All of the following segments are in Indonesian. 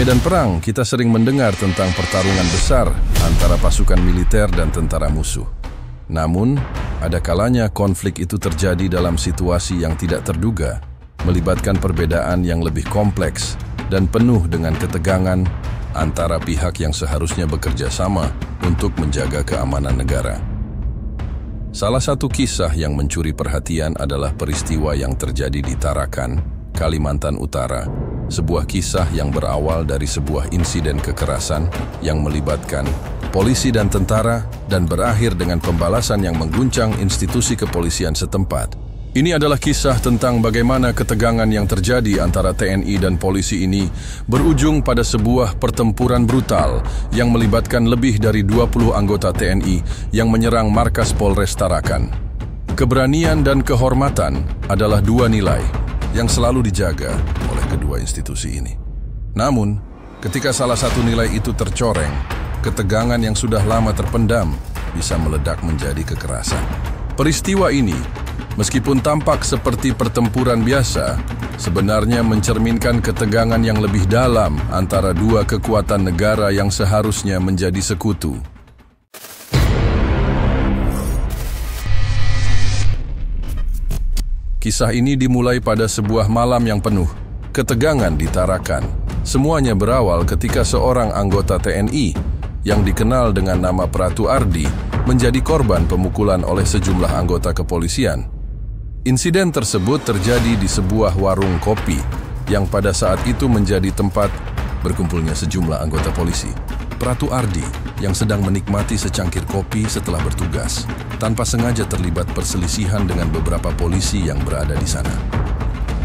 medan perang, kita sering mendengar tentang pertarungan besar antara pasukan militer dan tentara musuh. Namun, ada kalanya konflik itu terjadi dalam situasi yang tidak terduga, melibatkan perbedaan yang lebih kompleks dan penuh dengan ketegangan antara pihak yang seharusnya bekerja sama untuk menjaga keamanan negara. Salah satu kisah yang mencuri perhatian adalah peristiwa yang terjadi di Tarakan, Kalimantan Utara, sebuah kisah yang berawal dari sebuah insiden kekerasan yang melibatkan polisi dan tentara dan berakhir dengan pembalasan yang mengguncang institusi kepolisian setempat. Ini adalah kisah tentang bagaimana ketegangan yang terjadi antara TNI dan polisi ini berujung pada sebuah pertempuran brutal yang melibatkan lebih dari 20 anggota TNI yang menyerang markas Polres Tarakan. Keberanian dan kehormatan adalah dua nilai yang selalu dijaga oleh kedua institusi ini. Namun, ketika salah satu nilai itu tercoreng, ketegangan yang sudah lama terpendam bisa meledak menjadi kekerasan. Peristiwa ini, meskipun tampak seperti pertempuran biasa, sebenarnya mencerminkan ketegangan yang lebih dalam antara dua kekuatan negara yang seharusnya menjadi sekutu. Kisah ini dimulai pada sebuah malam yang penuh ketegangan di Tarakan. Semuanya berawal ketika seorang anggota TNI yang dikenal dengan nama Pratu Ardi menjadi korban pemukulan oleh sejumlah anggota kepolisian. Insiden tersebut terjadi di sebuah warung kopi yang pada saat itu menjadi tempat berkumpulnya sejumlah anggota polisi. Pratu Ardi yang sedang menikmati secangkir kopi setelah bertugas, tanpa sengaja terlibat perselisihan dengan beberapa polisi yang berada di sana.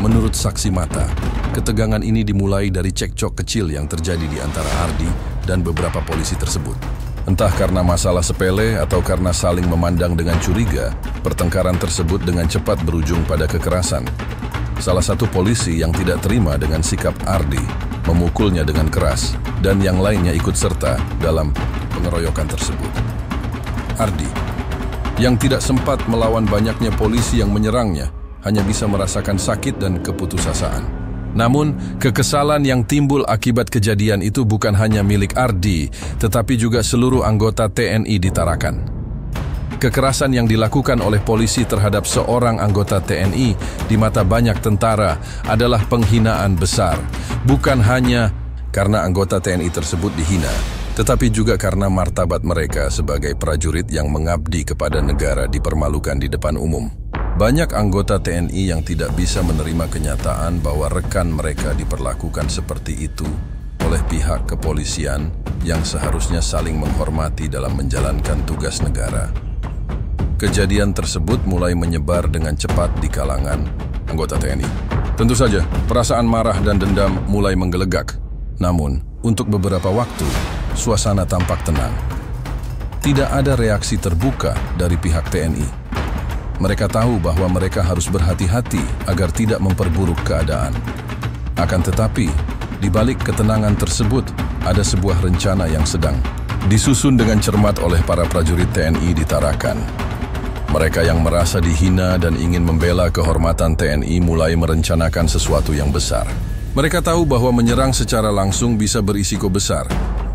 Menurut saksi mata, ketegangan ini dimulai dari cekcok kecil yang terjadi di antara Ardi dan beberapa polisi tersebut. Entah karena masalah sepele atau karena saling memandang dengan curiga, pertengkaran tersebut dengan cepat berujung pada kekerasan. Salah satu polisi yang tidak terima dengan sikap Ardi memukulnya dengan keras, dan yang lainnya ikut serta dalam pengeroyokan tersebut. Ardi, yang tidak sempat melawan banyaknya polisi yang menyerangnya, hanya bisa merasakan sakit dan keputusasaan. Namun, kekesalan yang timbul akibat kejadian itu bukan hanya milik Ardi, tetapi juga seluruh anggota TNI di Tarakan. Kekerasan yang dilakukan oleh polisi terhadap seorang anggota TNI di mata banyak tentara adalah penghinaan besar, bukan hanya karena anggota TNI tersebut dihina, tetapi juga karena martabat mereka sebagai prajurit yang mengabdi kepada negara dipermalukan di depan umum. Banyak anggota TNI yang tidak bisa menerima kenyataan bahwa rekan mereka diperlakukan seperti itu oleh pihak kepolisian yang seharusnya saling menghormati dalam menjalankan tugas negara. Kejadian tersebut mulai menyebar dengan cepat di kalangan anggota TNI. Tentu saja, perasaan marah dan dendam mulai menggelegak. Namun, untuk beberapa waktu, suasana tampak tenang. Tidak ada reaksi terbuka dari pihak TNI. Mereka tahu bahwa mereka harus berhati-hati agar tidak memperburuk keadaan. Akan tetapi, di balik ketenangan tersebut, ada sebuah rencana yang sedang disusun dengan cermat oleh para prajurit TNI di Tarakan. Mereka yang merasa dihina dan ingin membela kehormatan TNI mulai merencanakan sesuatu yang besar. Mereka tahu bahwa menyerang secara langsung bisa berisiko besar,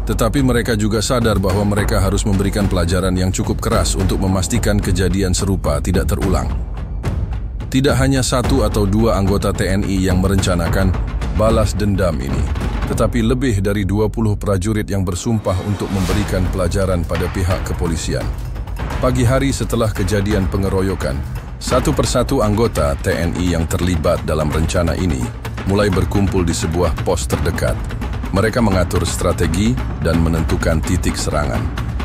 tetapi mereka juga sadar bahwa mereka harus memberikan pelajaran yang cukup keras untuk memastikan kejadian serupa tidak terulang. Tidak hanya satu atau dua anggota TNI yang merencanakan balas dendam ini, tetapi lebih dari 20 prajurit yang bersumpah untuk memberikan pelajaran pada pihak kepolisian. Pagi hari setelah kejadian pengeroyokan, satu persatu anggota TNI yang terlibat dalam rencana ini mulai berkumpul di sebuah pos terdekat. Mereka mengatur strategi dan menentukan titik serangan.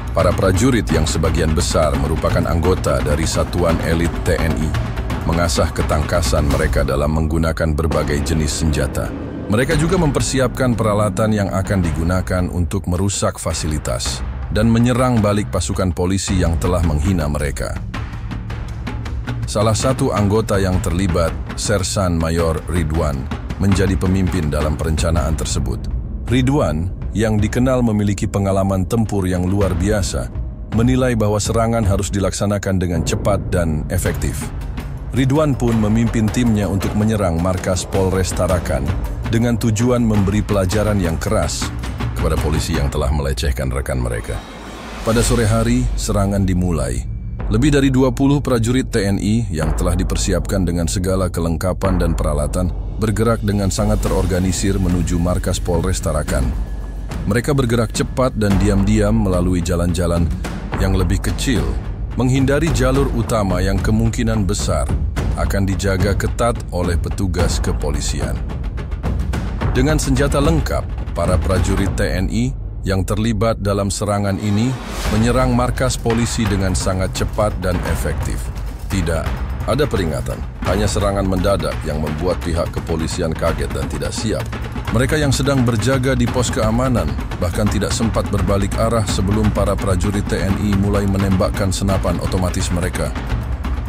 Para prajurit yang sebagian besar merupakan anggota dari satuan elit TNI mengasah ketangkasan mereka dalam menggunakan berbagai jenis senjata. Mereka juga mempersiapkan peralatan yang akan digunakan untuk merusak fasilitas dan menyerang balik pasukan polisi yang telah menghina mereka. Salah satu anggota yang terlibat, Sersan Mayor Ridwan, menjadi pemimpin dalam perencanaan tersebut. Ridwan, yang dikenal memiliki pengalaman tempur yang luar biasa, menilai bahwa serangan harus dilaksanakan dengan cepat dan efektif. Ridwan pun memimpin timnya untuk menyerang markas Polres Tarakan dengan tujuan memberi pelajaran yang keras kepada polisi yang telah melecehkan rekan mereka. Pada sore hari, serangan dimulai. Lebih dari 20 prajurit TNI yang telah dipersiapkan dengan segala kelengkapan dan peralatan bergerak dengan sangat terorganisir menuju markas Polres Tarakan. Mereka bergerak cepat dan diam-diam melalui jalan-jalan yang lebih kecil, menghindari jalur utama yang kemungkinan besar akan dijaga ketat oleh petugas kepolisian. Dengan senjata lengkap, para prajurit TNI yang terlibat dalam serangan ini menyerang markas polisi dengan sangat cepat dan efektif. Tidak ada peringatan, hanya serangan mendadak yang membuat pihak kepolisian kaget dan tidak siap. Mereka yang sedang berjaga di pos keamanan bahkan tidak sempat berbalik arah sebelum para prajurit TNI mulai menembakkan senapan otomatis mereka.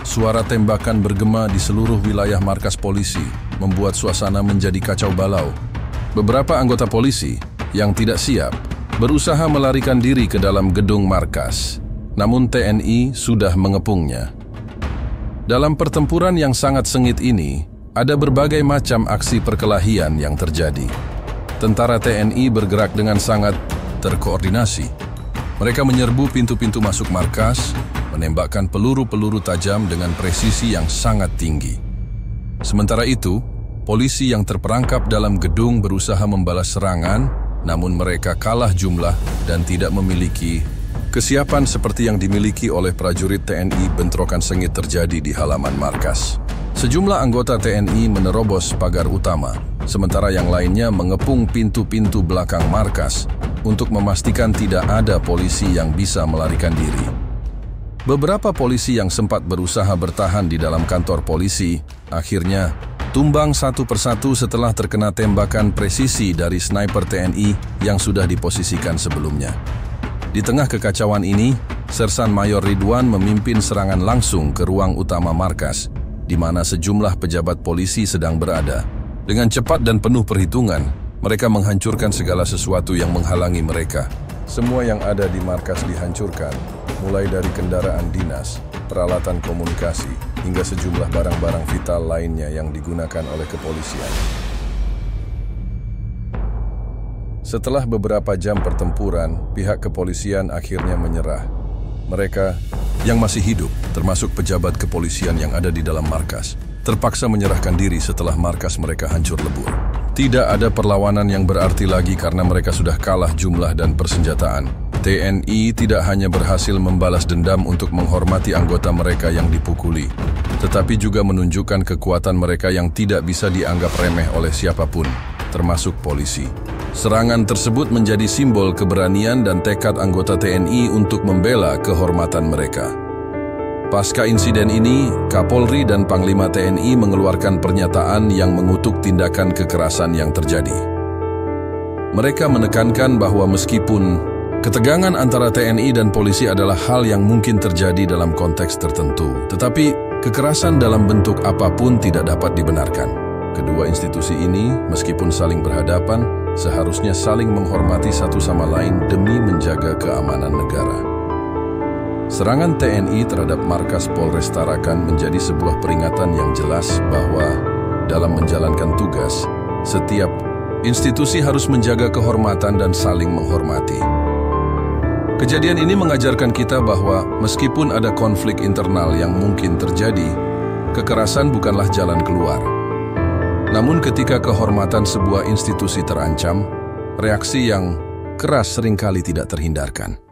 Suara tembakan bergema di seluruh wilayah markas polisi, membuat suasana menjadi kacau balau. Beberapa anggota polisi yang tidak siap berusaha melarikan diri ke dalam gedung markas, namun TNI sudah mengepungnya. Dalam pertempuran yang sangat sengit ini, ada berbagai macam aksi perkelahian yang terjadi. Tentara TNI bergerak dengan sangat terkoordinasi. Mereka menyerbu pintu-pintu masuk markas, menembakkan peluru-peluru tajam dengan presisi yang sangat tinggi. Sementara itu, polisi yang terperangkap dalam gedung berusaha membalas serangan, namun mereka kalah jumlah dan tidak memiliki kesiapan seperti yang dimiliki oleh prajurit TNI. Bentrokan sengit terjadi di halaman markas. Sejumlah anggota TNI menerobos pagar utama, sementara yang lainnya mengepung pintu-pintu belakang markas untuk memastikan tidak ada polisi yang bisa melarikan diri. Beberapa polisi yang sempat berusaha bertahan di dalam kantor polisi akhirnya tumbang satu persatu setelah terkena tembakan presisi dari sniper TNI yang sudah diposisikan sebelumnya. Di tengah kekacauan ini, Sersan Mayor Ridwan memimpin serangan langsung ke ruang utama markas, di mana sejumlah pejabat polisi sedang berada. Dengan cepat dan penuh perhitungan, mereka menghancurkan segala sesuatu yang menghalangi mereka. Semua yang ada di markas dihancurkan, mulai dari kendaraan dinas, peralatan komunikasi, hingga sejumlah barang-barang vital lainnya yang digunakan oleh kepolisian. Setelah beberapa jam pertempuran, pihak kepolisian akhirnya menyerah. Mereka yang masih hidup, termasuk pejabat kepolisian yang ada di dalam markas, terpaksa menyerahkan diri setelah markas mereka hancur lebur. Tidak ada perlawanan yang berarti lagi karena mereka sudah kalah jumlah dan persenjataan. TNI tidak hanya berhasil membalas dendam untuk menghormati anggota mereka yang dipukuli, tetapi juga menunjukkan kekuatan mereka yang tidak bisa dianggap remeh oleh siapapun, termasuk polisi. Serangan tersebut menjadi simbol keberanian dan tekad anggota TNI untuk membela kehormatan mereka. Pasca insiden ini, Kapolri dan Panglima TNI mengeluarkan pernyataan yang mengutuk tindakan kekerasan yang terjadi. Mereka menekankan bahwa meskipun ketegangan antara TNI dan polisi adalah hal yang mungkin terjadi dalam konteks tertentu, tetapi kekerasan dalam bentuk apapun tidak dapat dibenarkan. Kedua institusi ini, meskipun saling berhadapan, seharusnya saling menghormati satu sama lain demi menjaga keamanan negara. Serangan TNI terhadap markas Polres Tarakan menjadi sebuah peringatan yang jelas bahwa dalam menjalankan tugas, setiap institusi harus menjaga kehormatan dan saling menghormati. Kejadian ini mengajarkan kita bahwa meskipun ada konflik internal yang mungkin terjadi, kekerasan bukanlah jalan keluar. Namun ketika kehormatan sebuah institusi terancam, reaksi yang keras seringkali tidak terhindarkan.